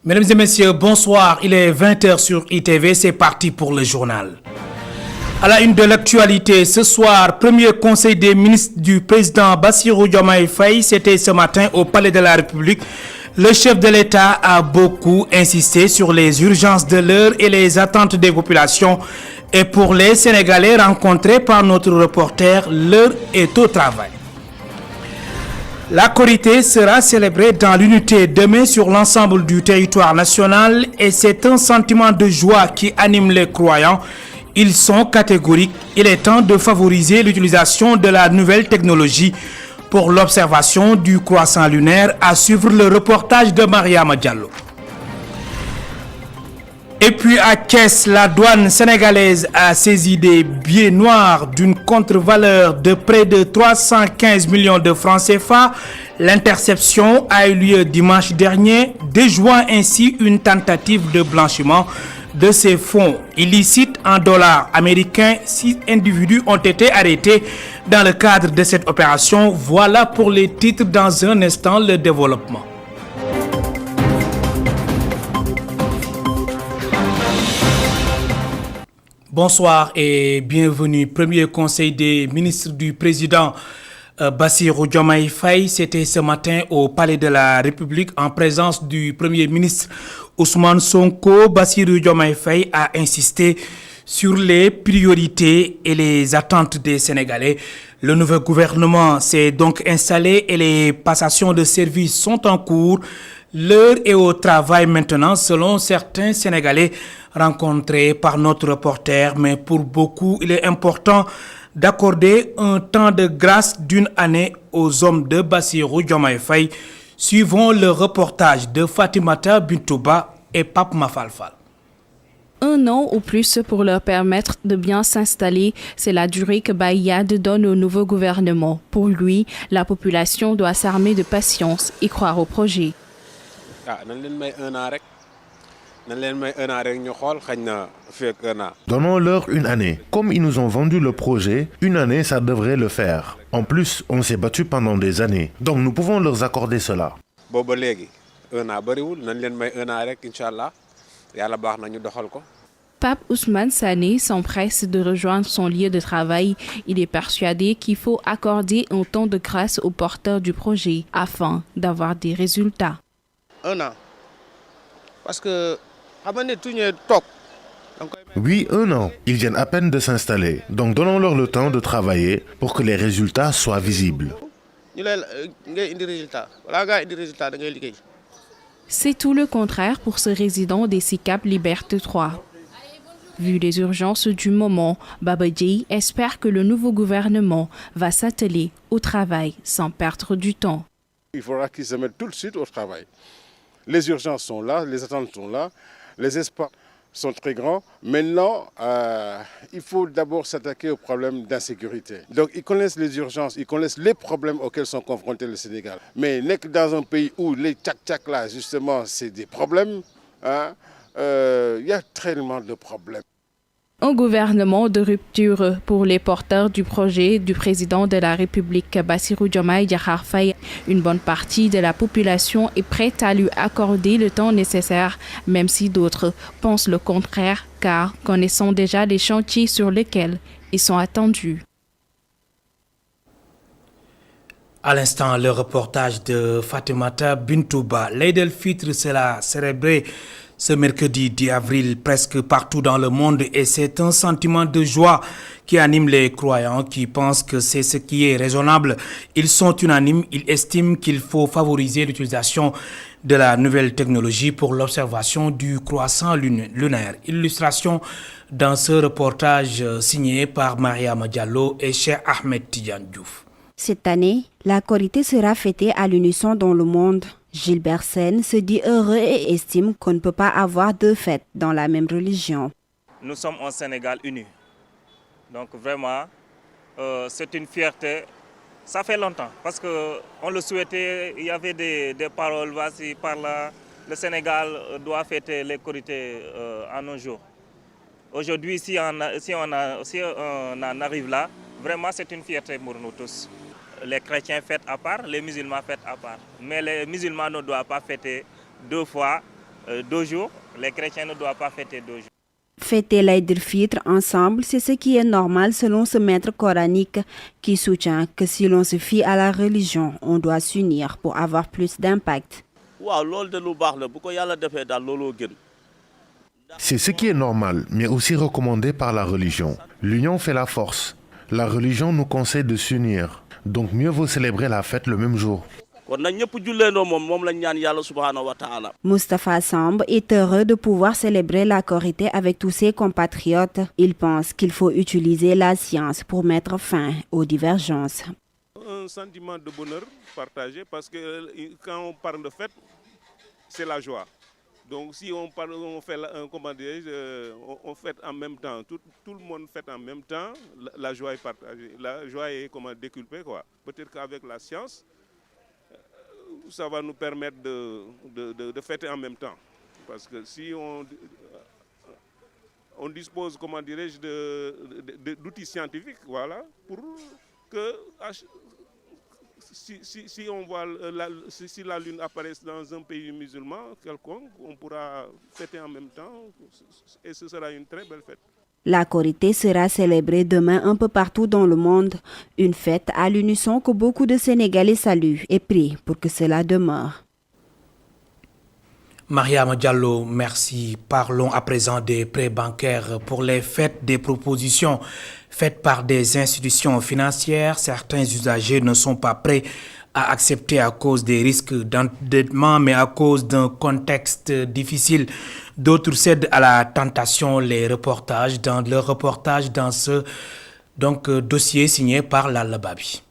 Mesdames et messieurs, bonsoir. Il est 20h sur ITV, c'est parti pour le journal. À la une de l'actualité, ce soir, premier conseil des ministres du président Bassirou Diomaye Faye, c'était ce matin au Palais de la République. Le chef de l'État a beaucoup insisté sur les urgences de l'heure et les attentes des populations. Et pour les Sénégalais rencontrés par notre reporter, l'heure est au travail. La Korité sera célébrée dans l'unité demain sur l'ensemble du territoire national et c'est un sentiment de joie qui anime les croyants. Ils sont catégoriques. Il est temps de favoriser l'utilisation de la nouvelle technologie pour l'observation du croissant lunaire. À suivre le reportage de Mariama Diallo. Et puis à Thiès, la douane sénégalaise a saisi des billets noirs d'une contre-valeur de près de 315 millions de francs CFA. L'interception a eu lieu dimanche dernier, déjouant ainsi une tentative de blanchiment de ces fonds illicites en dollars américains. 6 individus ont été arrêtés dans le cadre de cette opération. Voilà pour les titres, dans un instant le développement. Bonsoir et bienvenue. Premier conseil des ministres du président Bassirou Diomaye Faye, c'était ce matin au Palais de la République en présence du Premier ministre Ousmane Sonko. Bassirou Diomaye Faye a insisté sur les priorités et les attentes des Sénégalais. Le nouveau gouvernement s'est donc installé et les passations de services sont en cours. L'heure est au travail maintenant, selon certains Sénégalais rencontrés par notre reporter. Mais pour beaucoup, il est important d'accorder un temps de grâce d'une année aux hommes de Bassirou Diomaye Faye. Suivons le reportage de Fatimata Bintouba et Pape Mafalfal. Un an ou plus pour leur permettre de bien s'installer, c'est la durée que Bayad donne au nouveau gouvernement. Pour lui, la population doit s'armer de patience et croire au projet. Donnons-leur une année. Comme ils nous ont vendu le projet, une année, ça devrait le faire. En plus, on s'est battu pendant des années. Donc nous pouvons leur accorder cela. Pape Ousmane Sané s'empresse de rejoindre son lieu de travail. Il est persuadé qu'il faut accorder un temps de grâce aux porteurs du projet afin d'avoir des résultats. Un an. Parce que... Oui, un an. Ils viennent à peine de s'installer. Donc donnons-leur le temps de travailler pour que les résultats soient visibles. C'est tout le contraire pour ce résident des SICAP Liberté 3. Vu les urgences du moment, Babadji espère que le nouveau gouvernement va s'atteler au travail sans perdre du temps. Il faudra qu'ils se mettent tout de suite au travail. Les urgences sont là, les attentes sont là, les espoirs sont très grands. Maintenant, il faut d'abord s'attaquer aux problèmes d'insécurité. Donc, ils connaissent les urgences, ils connaissent les problèmes auxquels sont confrontés le Sénégal. Mais n'est que dans un pays où les tchak-tchak là, justement, c'est des problèmes, y a tellement de problèmes. Un gouvernement de rupture pour les porteurs du projet du président de la République Bassirou Diomaye Diakhar Faye. Une bonne partie de la population est prête à lui accorder le temps nécessaire, même si d'autres pensent le contraire, car connaissant déjà les chantiers sur lesquels ils sont attendus. À l'instant, le reportage de Fatimata Bintouba. L'Eid el-Fitr sera célébré ce mercredi 10 avril presque partout dans le monde et c'est un sentiment de joie qui anime les croyants qui pensent que c'est ce qui est raisonnable. Ils sont unanimes, ils estiment qu'il faut favoriser l'utilisation de la nouvelle technologie pour l'observation du croissant lunaire. Illustration dans ce reportage signé par Mariama Diallo et Cheikh Ahmed Tidiane Diouf. Cette année, la Korité sera fêtée à l'unisson dans le monde. Gilbert Sen se dit heureux et estime qu'on ne peut pas avoir deux fêtes dans la même religion. Nous sommes un Sénégal uni. Donc vraiment, c'est une fierté. Ça fait longtemps parce qu'on le souhaitait, il y avait des paroles par-ci, par-là. le Sénégal doit fêter les Korités en nos jours. Aujourd'hui, si on en arrive là, vraiment c'est une fierté pour nous tous. Les chrétiens fêtent à part, les musulmans fêtent à part. Mais les musulmans ne doivent pas fêter 2 fois, 2 jours. Les chrétiens ne doivent pas fêter 2 jours. Fêter l'Aïd el-Fitr ensemble, c'est ce qui est normal selon ce maître coranique qui soutient que si l'on se fie à la religion, on doit s'unir pour avoir plus d'impact. C'est ce qui est normal, mais aussi recommandé par la religion. L'union fait la force. La religion nous conseille de s'unir. Donc mieux vaut célébrer la fête le même jour. Moustapha Samb est heureux de pouvoir célébrer la Korité avec tous ses compatriotes. Il pense qu'il faut utiliser la science pour mettre fin aux divergences. Un sentiment de bonheur partagé parce que quand on parle de fête, c'est la joie. Donc si on fait on fête en même temps, tout le monde fête en même temps, la joie est partagée, la joie est décuplée quoi. Peut-être qu'avec la science, ça va nous permettre de fêter en même temps. Parce que si on dispose, d'outils scientifiques, voilà, pour que si on voit si la lune apparaît dans un pays musulman quelconque, on pourra fêter en même temps et ce sera une très belle fête. La Korité sera célébrée demain un peu partout dans le monde. Une fête à l'unisson que beaucoup de Sénégalais saluent et prient pour que cela demeure. Mariam Diallo, merci. Parlons à présent des prêts bancaires. Pour les fêtes des propositions faites par des institutions financières, certains usagers ne sont pas prêts à accepter à cause des risques d'endettement, mais à cause d'un contexte difficile. D'autres cèdent à la tentation. Leur reportage dans ce dossier signé par Lalla Babi.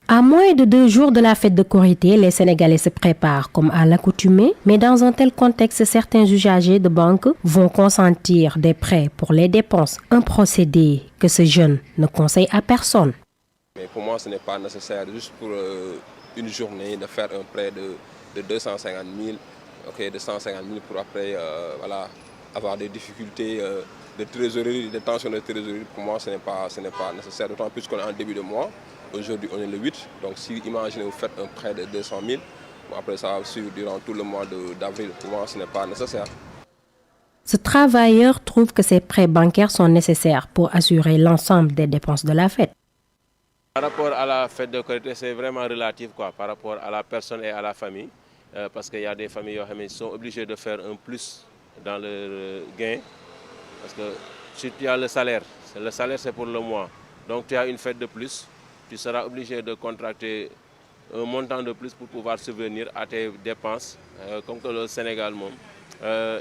À moins de 2 jours de la fête de Korité, les Sénégalais se préparent comme à l'accoutumée, mais dans un tel contexte, certains usagers de banque vont consentir des prêts pour les dépenses, un procédé que ce jeune ne conseille à personne. Mais pour moi, ce n'est pas nécessaire juste pour une journée de faire un prêt de 250 000, de 150 000 pour après avoir des difficultés de trésorerie, de tension de trésorerie. Pour moi, ce n'est pas nécessaire, d'autant plus qu'on est en début de mois. Aujourd'hui, on est le 8, donc si imaginez vous faites un prêt de 200 000, après ça va suivre durant tout le mois d'avril. Pour moi, ce n'est pas nécessaire. Ce travailleur trouve que ces prêts bancaires sont nécessaires pour assurer l'ensemble des dépenses de la fête. Par rapport à la fête de Korité, c'est vraiment relatif par rapport à la personne et à la famille. Parce qu'il y a des familles qui sont obligées de faire un plus dans le gain. Parce que si tu as le salaire c'est pour le mois. Donc tu as une fête de plus, tu seras obligé de contracter un montant de plus pour pouvoir subvenir à tes dépenses. Comme que le Sénégal,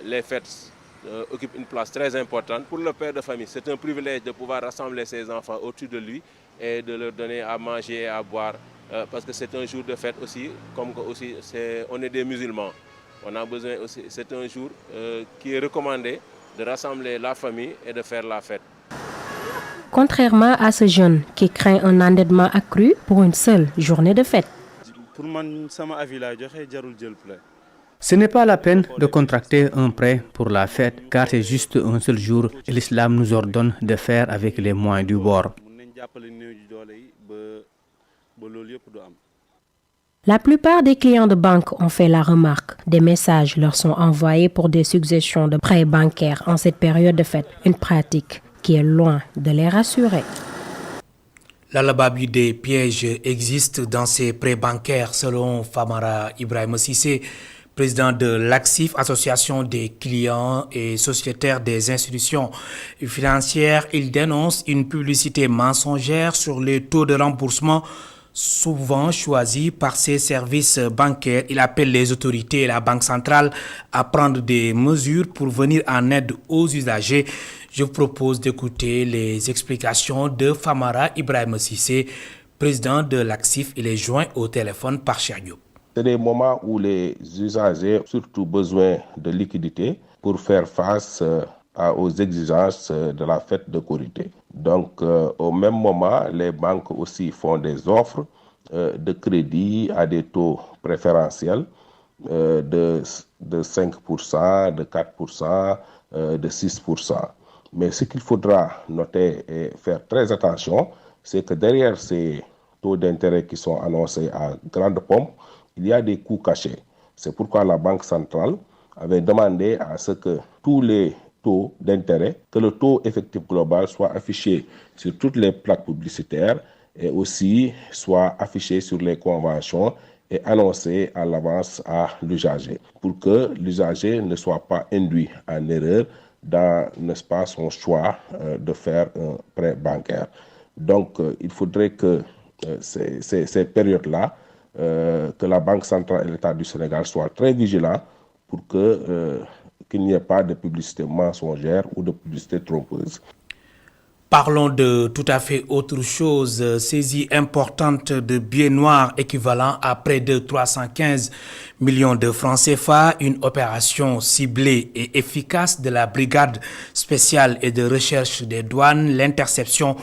les fêtes occupent une place très importante. Pour le père de famille, c'est un privilège de pouvoir rassembler ses enfants autour de lui et de leur donner à manger et à boire. Parce que c'est un jour de fête aussi, comme que aussi on est des musulmans. On a besoin aussi, c'est un jour qui est recommandé de rassembler la famille et de faire la fête. Contrairement à ce jeune qui craint un endettement accru pour une seule journée de fête. Ce n'est pas la peine de contracter un prêt pour la fête car c'est juste un seul jour et l'islam nous ordonne de faire avec les moyens du bord. La plupart des clients de banque ont fait la remarque. Des messages leur sont envoyés pour des suggestions de prêts bancaires en cette période de fête, une pratique qui est loin de les rassurer. L'alababi des pièges existe dans ces prêts bancaires selon Famara Ibrahim Sissé, président de l'ACSIF, Association des clients et sociétaires des institutions financières. Il dénonce une publicité mensongère sur les taux de remboursement souvent choisis par ces services bancaires. Il appelle les autorités et la Banque centrale à prendre des mesures pour venir en aide aux usagers. Je vous propose d'écouter les explications de Famara Ibrahim Sissé, président de l'ACSIF. Il est joint au téléphone par Cheikh Diop. C'est des moments où les usagers ont surtout besoin de liquidité pour faire face aux exigences de la fête de Korité. Donc, au même moment, les banques aussi font des offres de crédit à des taux préférentiels. de 5%, de 4%, de 6%. Mais ce qu'il faudra noter et faire très attention, c'est que derrière ces taux d'intérêt qui sont annoncés à grande pompe, il y a des coûts cachés. C'est pourquoi la Banque centrale avait demandé à ce que tous les taux d'intérêt, que le taux effectif global soit affiché sur toutes les plaques publicitaires et aussi soit affiché sur les conventions et annoncé à l'avance à l'usager pour que l'usager ne soit pas induit en erreur dans, n'est-ce pas, son choix de faire un prêt bancaire. Donc, il faudrait que ces périodes-là, que la Banque centrale et l'État du Sénégal soient très vigilants pour qu'il n'y ait pas de publicité mensongère ou de publicité trompeuse. Parlons de tout à fait autre chose. Saisie importante de billets noirs équivalent à près de 315 millions de francs CFA, une opération ciblée et efficace de la brigade spéciale et de recherche des douanes. L'interception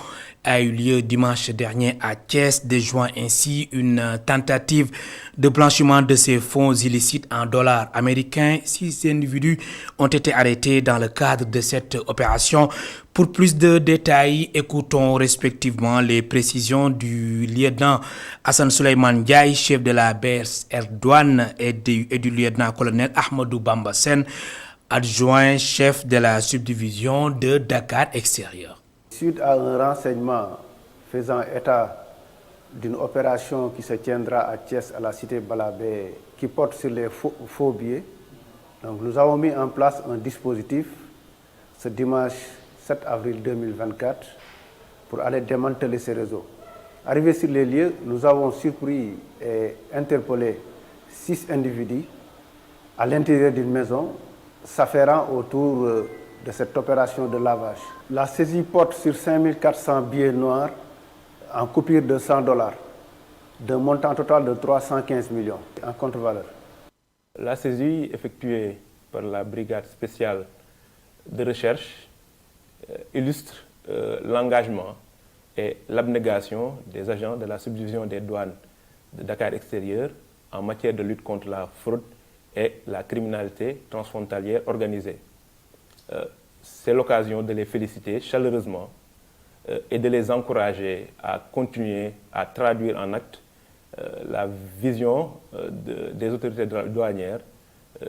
a eu lieu dimanche dernier à Thiès, déjouant ainsi une tentative de blanchiment de ces fonds illicites en dollars américains. 6 individus ont été arrêtés dans le cadre de cette opération. Pour plus de détails, écoutons respectivement les précisions du lieutenant Hassan Souleymane Ndiaye, chef de la BSR Douane, et du lieutenant-colonel Ahmadou Bamba Sen, adjoint chef de la subdivision de Dakar Extérieur. Suite à un renseignement faisant état d'une opération qui se tiendra à Thiès, à la cité Balabé, qui porte sur les faux billets, donc nous avons mis en place un dispositif ce dimanche 7 avril 2024 pour aller démanteler ces réseaux. Arrivés sur les lieux, nous avons surpris et interpellé 6 individus à l'intérieur d'une maison s'afférant autour de cette opération de lavage. La saisie porte sur 5400 billets noirs en coupure de $100, d'un montant total de 315 millions en contre-valeur. La saisie effectuée par la brigade spéciale de recherche illustre l'engagement et l'abnégation des agents de la subdivision des douanes de Dakar Extérieur en matière de lutte contre la fraude et la criminalité transfrontalière organisée. C'est l'occasion de les féliciter chaleureusement et de les encourager à continuer à traduire en actes la vision des autorités douanières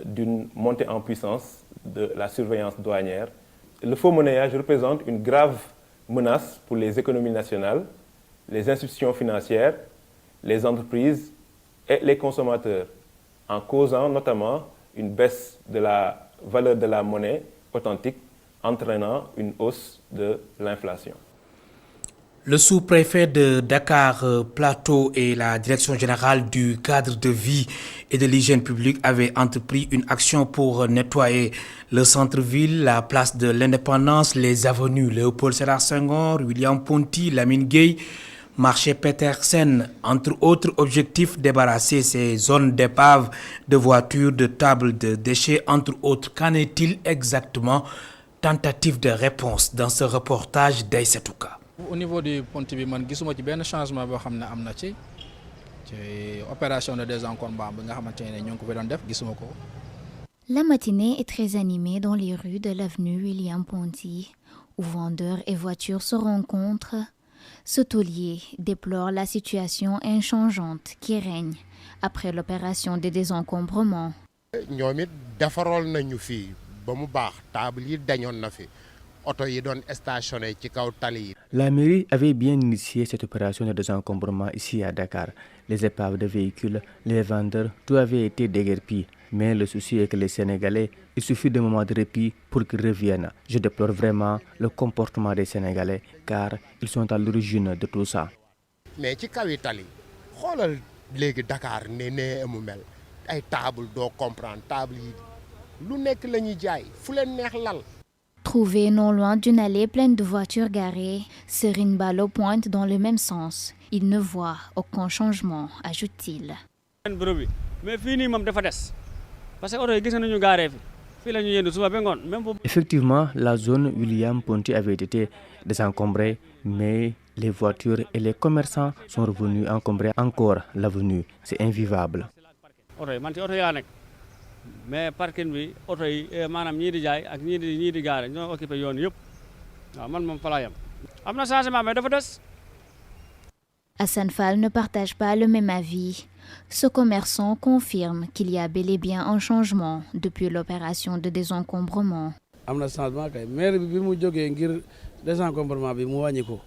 d'une montée en puissance de la surveillance douanière. Le faux monnayage représente une grave menace pour les économies nationales, les institutions financières, les entreprises et les consommateurs, en causant notamment une baisse de la valeur de la monnaie authentique, entraînant une hausse de l'inflation. Le sous-préfet de Dakar Plateau et la direction générale du cadre de vie et de l'hygiène publique avaient entrepris une action pour nettoyer le centre-ville, la place de l'Indépendance, les avenues Léopold Sédar Senghor, William Ponty, Lamine Gueye, marché Petersen. Entre autres objectifs, débarrasser ces zones d'épave, de voitures, de tables, de déchets, entre autres. Qu'en est-il exactement? Tentative de réponse dans ce reportage d'Aïssetouka. Au niveau du Ponty bi man gisuma ci benn changement boo xam ne am na ci opération de désencombrement bi nga xamante ne ñu ngi ko fi doon def gisuma ko. La matinée est très animée dans les rues de l'avenue William Ponty, où vendeurs et voitures se rencontrent. Ce taulier déplore la situation inchangeante qui règne après l'opération de désencombrement. ñoom it defarool nañu fii ba mu baax table yi dañoon na fi. La mairie avait bien initié cette opération de désencombrement ici à Dakar. Les épaves de véhicules, les vendeurs, tout avait été déguerpi. Mais le souci est que les Sénégalais, il suffit d'un moment de répit pour qu'ils reviennent. Je déplore vraiment le comportement des Sénégalais car ils sont à l'origine de tout ça. Mais ci kaw tali xoolal léegi Dakar ne amu mel ay table doo comprendre table yi lu nekk la ñuy jaay fu leen neex lal. Trouvé non loin d'une allée pleine de voitures garées, Serine Balo pointe dans le même sens. Il ne voit aucun changement, ajoute-t-il. Effectivement, la zone William Ponty avait été désencombrée, mais les voitures et les commerçants sont revenus encombrer encore l'avenue. C'est invivable. mais parking bi oto yi maanaam ñii di jaay ak ñii di gaare ñoo occupé yoon yëpp waaw man moom fa laa yem am na changement mais dafa des. Hassan Fall ne partage pas le même avis. Ce commerçant confirme qu'il y a bel et bien un changement depuis l'opération de désencombrement. am na changement kay maire bi mu jógee ngir désencombrement bi mu wàññi ko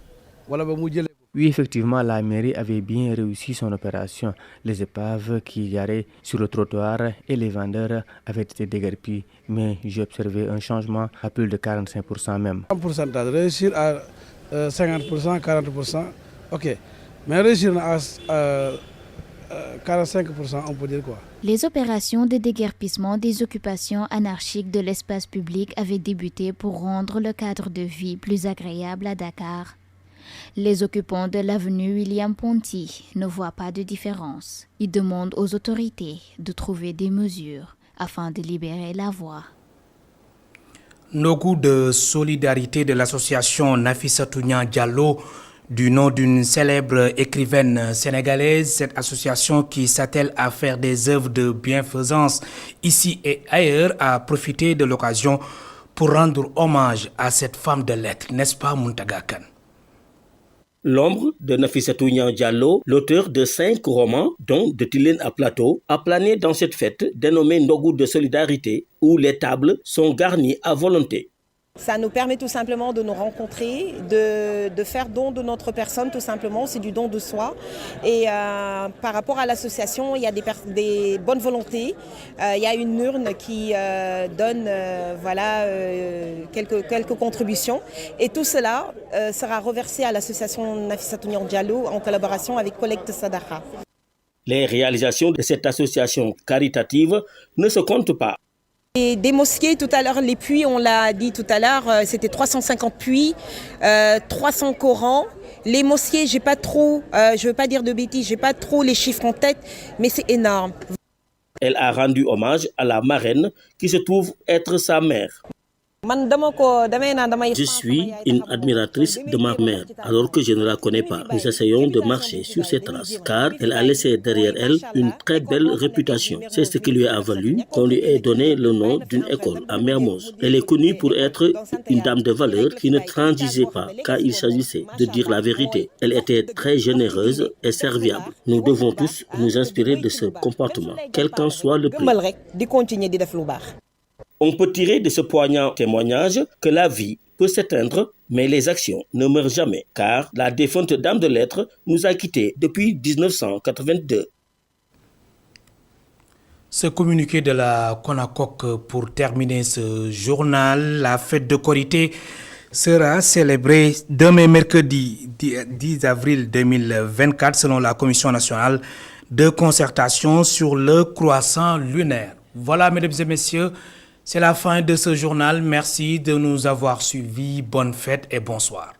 wala ba mu jëlee. Oui, effectivement, la mairie avait bien réussi son opération. Les épaves qui garaient sur le trottoir et les vendeurs avaient été déguerpis. Mais j'ai observé un changement à plus de 45% même. Un pourcentage, réussir à 50%, 40%, ok. Mais réussir à 45%, on peut dire quoi? Les opérations de déguerpissement des occupations anarchiques de l'espace public avaient débuté pour rendre le cadre de vie plus agréable à Dakar. Les occupants de l'avenue William Ponty ne voient pas de différence. Ils demandent aux autorités de trouver des mesures afin de libérer la voie. Nos goûts de solidarité de l'association Nafissatou Niang Diallo, du nom d'une célèbre écrivaine sénégalaise, cette association qui s'attelle à faire des œuvres de bienfaisance ici et ailleurs a profité de l'occasion pour rendre hommage à cette femme de lettres, n'est-ce pas Mountaga Kane? L'ombre de Nafissatou Niang Diallo, l'auteur de 5 romans, dont De Tilène à Plateau, a plané dans cette fête dénommée Ndogu de solidarité, où les tables sont garnies à volonté. Ça nous permet tout simplement de nous rencontrer, de faire don de notre personne tout simplement, c'est du don de soi. Et par rapport à l'association, il y a des bonnes volontés. Il y a une urne qui donne quelques contributions. Et tout cela sera reversé à l'association Nafissatou Niang Diallo en collaboration avec Collecte Sadaqa. Les réalisations de cette association caritative ne se comptent pas. Et des mosquées, tout à l'heure, les puits, on l'a dit tout à l'heure, c'était 350 puits, 300 Corans. Les mosquées, j'ai pas trop, je veux pas dire de bêtises, j'ai pas trop les chiffres en tête, mais c'est énorme. Elle a rendu hommage à la marraine qui se trouve être sa mère. Je suis une admiratrice de ma mère, alors que je ne la connais pas. Nous essayons de marcher sur ses traces, car elle a laissé derrière elle une très belle réputation. C'est ce qui lui a valu qu'on lui ait donné le nom d'une école à Mermoz. Elle est connue pour être une dame de valeur qui ne transigeait pas quand il s'agissait de dire la vérité. Elle était très généreuse et serviable. Nous devons tous nous inspirer de ce comportement, quel qu'en soit le prix. On peut tirer de ce poignant témoignage que la vie peut s'éteindre, mais les actions ne meurent jamais, car la défunte dame de lettres nous a quittés depuis 1982. Ce communiqué de la CONACOC pour terminer ce journal, la fête de Korité sera célébrée demain mercredi 10 avril 2024 selon la Commission nationale de concertation sur le croissant lunaire. Voilà, mesdames et messieurs, c'est la fin de ce journal. Merci de nous avoir suivis. Bonne fête et bonsoir.